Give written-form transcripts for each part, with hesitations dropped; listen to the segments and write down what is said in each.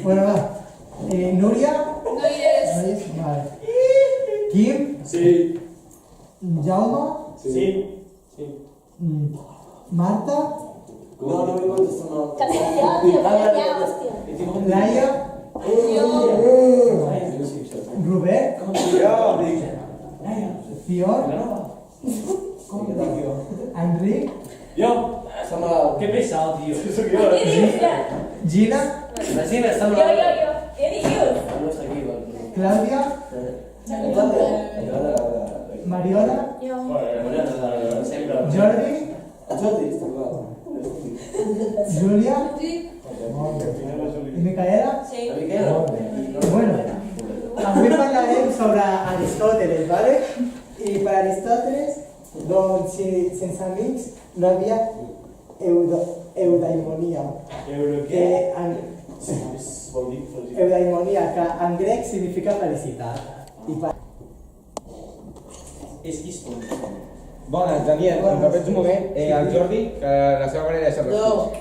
Bueno, va. Núria? No hi és. No hi és? Vale. Quim? Sí. Jaume? Sí. Sí. Marta? No me contestas nada. Ja, hòstia. Laia? Robert? Fior? Enric? Yo. Qué pesado, tío. Què dius, ja? Gina? La Gina está Jo. Què dius? No está aquí, vale. Clàudia? Mariona? Jo. Sempre. Jordi? Jordi, està clar. Júlia? Sí. I Micaela? Sí. A Miquel? Bueno, avui parlarem sobre Aristòteles, ¿vale? I per Aristòteles, doncs, sense amics no hi havia eudaimonia. Euro Que què? en, Vol dir felicitat. eudaimonia, que en grec significa felicitat. I per... Esquisto. Bones, Daniel, em repets un moment, el Jordi, que la seva manera de ser No.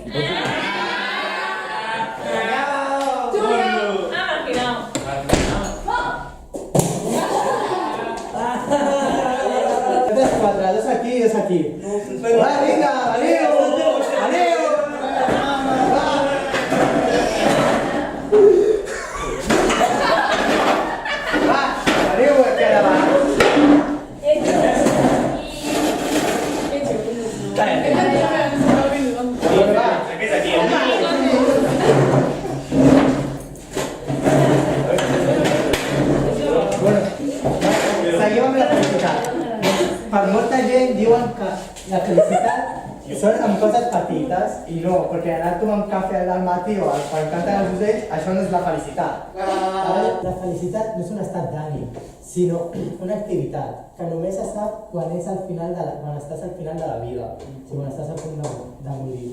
Dos, quatre, dos aquí, dos aquí. Va, vinga, aneu! Aneu! Va, aneu, que ara va. Bueno, va. Bueno, seguim amb la felicitat. Per molta gent diuen que la felicitat són amb coses petites i no, perquè anar a tomar un cafè al matí o quan canten els ocells, això no és la felicitat. La felicitat no és un estat d'ànim, sinó una activitat que només es sap quan és al final quan estàs al final de la vida, si quan estàs a punt de morir.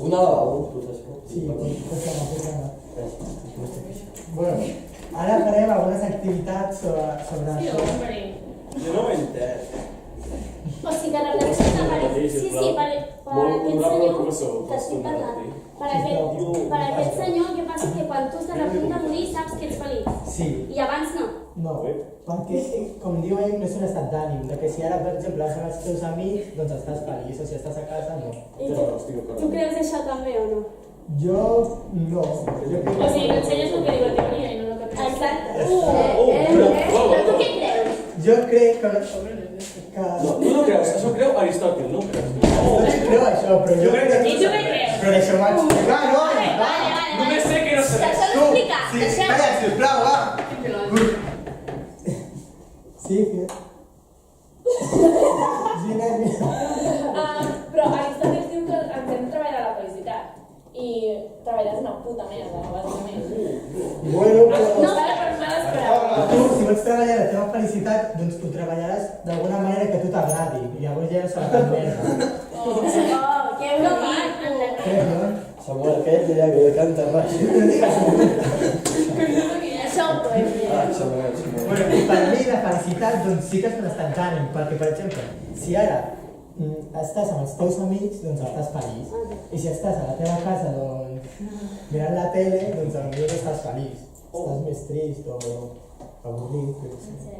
Una lavabo, professor. Sí, bueno, ara farem algunes activitats sobre això. Jo no ho he entès. O sigui que representa per aquest senyor que estic parlant. Per aquest senyor, què passa? Que quan tu estàs a punt de morir saps que ets feliç. Sí. I abans no. No, perquè, com diu ell, no és un estat d'ànim, que si ara, per exemple, vas amb els teus amics, doncs estàs feliç, o si estàs a casa, no. I tu creus això també o no? Jo no. Jo crec O sigui, m'ensenyes el que diu la teoria i no el que penses. Exacte. Però tu què creus? Jo crec que... No, tu no creus, això creu Aristòtil, no ho creus. No crec això, però jo crec que... I tu què creus? Però deixeu-me explicar, no? Vale. Només sé que no sé. Deixa'l explicar. Sí, calla, sisplau, va! Sí, que... Gina, Però Aristòteles diu que ens hem de treballar la felicitat. I treballar és una puta merda, bàsicament. Bueno, No però... vale per mal esperar. Tu, si vols treballar la teva felicitat, doncs ho treballaràs d'alguna manera que a tu t'agradi. I llavors ja no serà tan merda. Oh, que bonic. Crec, no? Samuel, aquest ja que canta ras. Això ho podem dir. Samuel. Bueno, i per mi la felicitat doncs sí que és un estat d'ànim, perquè per exemple, si ara estàs amb els teus amics, doncs estàs feliç. I si estàs a la teva casa, doncs, mirant la tele, doncs potser no estàs feliç. Estàs més trist o avorrit.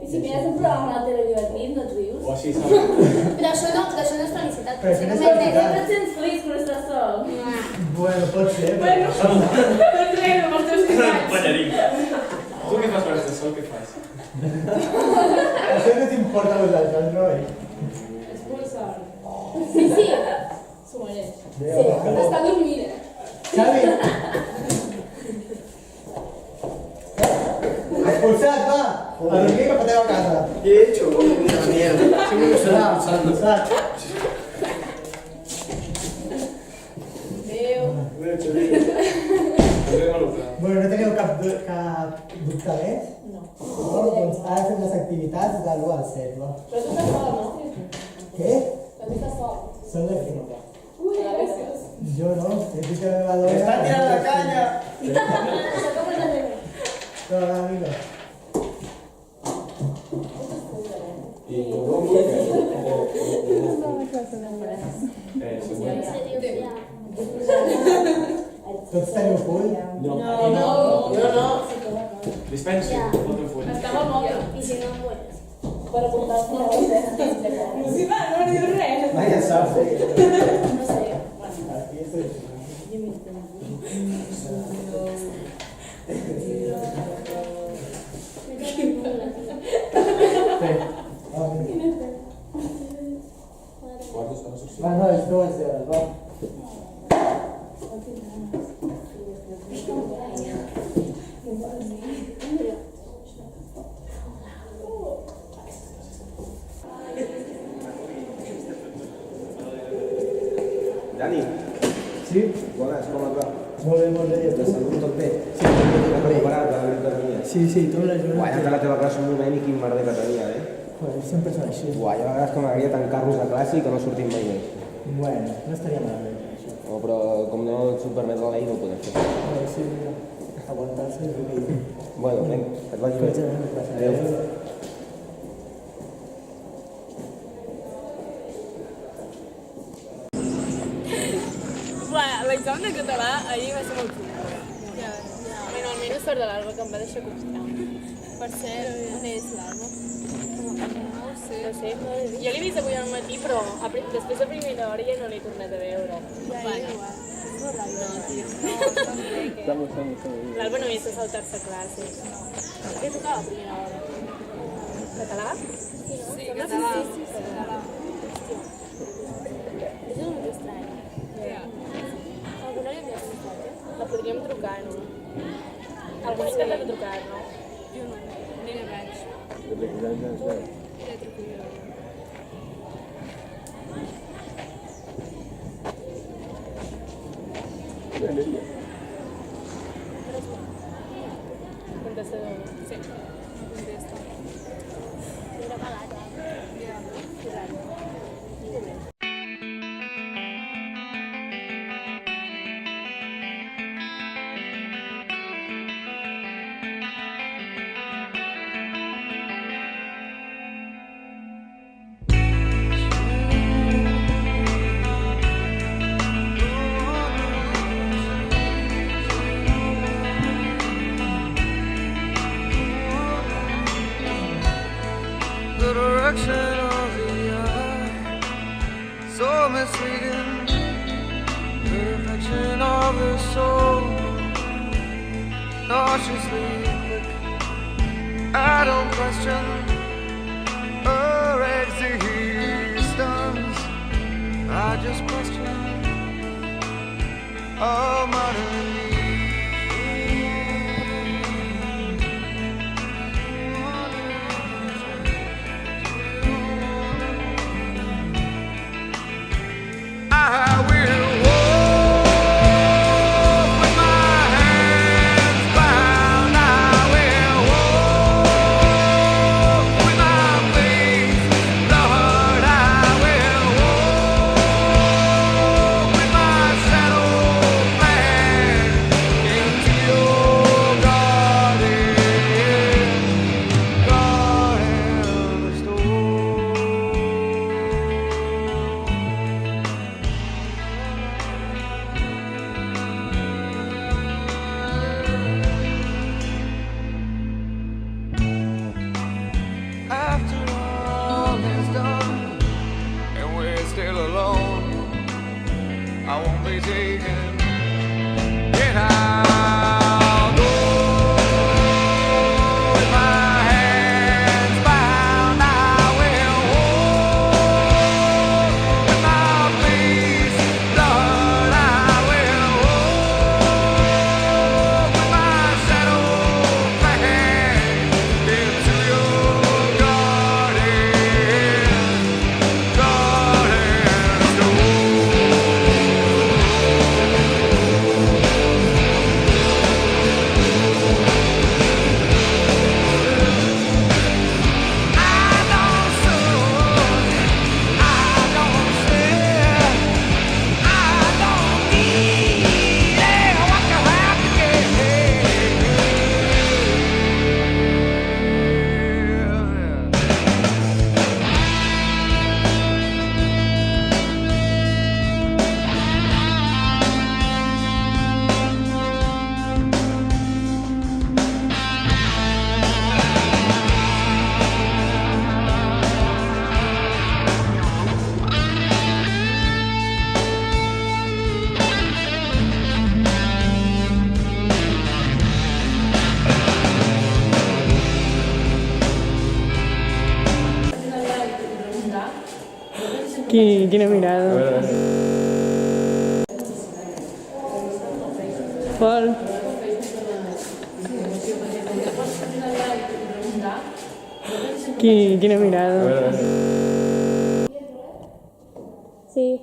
I si mires un programa a la tele divertit, no et rius? O així, Samuel. Però això no és felicitat. Però això no és Sempre felicitat. et sents feliç quan estàs sol. Bueno, pot ser, Bueno, però... doncs res, amb els teus fills. Tu què fas per estar sol, què fas? Això no t'importa a vosaltres, no? Expulsar. Sí. S'ho mereix. Sí, està dormint. Xavi! Expulsat, va! A dormir cap a la teva casa. ¿Qué he hecho? Una mierda. Siempre me estoy expulsando. Expulsat. Adéu. No he hecho nada. Bueno, no teniu cap dubte més? No. No? Doncs ara fem les activitats de l'1 al 7, va. Però tu estàs sol, no? Què? Però tu estàs sol. Són les 5. Ui, gràcies. Jo no, he dit que la meva dona... ¡Está tirando la caña! No, amigo. Tots teniu full? No. No. Dispensi, tot en full. Estava molt. I si no, pues... Per apuntar-se a la Lucina, no diu res. Vaya sapo. No sé. Aquí estoy. Va, no, és 2 hores, va. Dani, Sí? bones, com et va? Molt bé, molt bé. De salut tot bé? Sí, t'has recuperat de la grip que tenies? Sí, tota la Uai, jornada. que la teva classe un moment i quin merder que tenia, eh? Joder, sempre són així. Uai, hi ha vegades que m'agradaria tancar-nos a classe i que no sortim mai més. Bueno, no estaria malament, això. No, però com no s'ho permet la llei no ho podem fer. Però sí, aguantar-se és el que... Bueno, vinga, que et vagi bé. Adéu. L'examen de català ahir va ser molt xulo. Bueno, almenys sort de l'Alba, que em va deixar costar. Per cert, on és l'Alba? No ho sé. Jo l'he vist avui al matí, però després de primera hora ja no l'he tornat a veure. Ja, igual. No, tio. L'Alba no havia de saltar-se classes. Què tocava a primera hora? Català? Sí, català. És un molt estrany. Alguna li havia pensat, La podríem trucar, no? Algú ha intentat trucar, no? Jo no, ni la veig. Ja truco jo. Contestador. Sí. Era pagat. The direction of the eye, so misleading. The reflection of the soul, cautiously quick. I don't question her existence. I just question our modern need. I will walk with my hands bound. I will walk with my faith, Lord. I will walk with my saddle flat. Quina mirada. Pol. Quina mirada. Sí.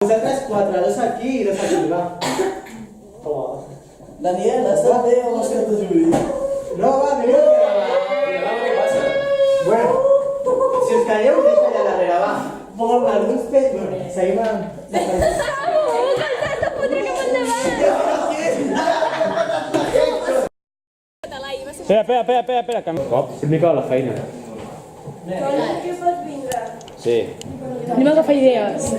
Vosaltres quatre, dos aquí i dos aquí, va. Daniel, estàs bé o vas fer el Juli? No, va, veniu aquí. Bueno, si us calleu, us deixo allà darrere, va. Alguns pets, bueno, seguim amb... Espera. Cop, una mica a la feina. Sí. Anem a agafar idees.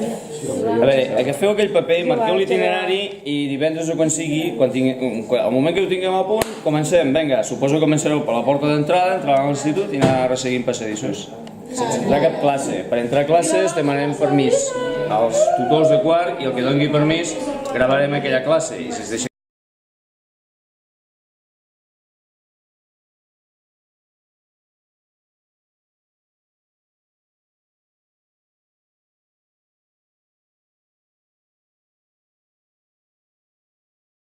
A veure, agafeu aquell paper, marqueu l'itinerari i divendres o quan sigui, al moment que ho tinguem a punt, comencem. Vinga, suposo que començareu per la porta d'entrada, entrar a l'institut i anar resseguint passadissos. Sense entrar a cap classe. Per entrar a classes demanem permís als tutors de quart i el que doni permís gravarem aquella classe i si es deixa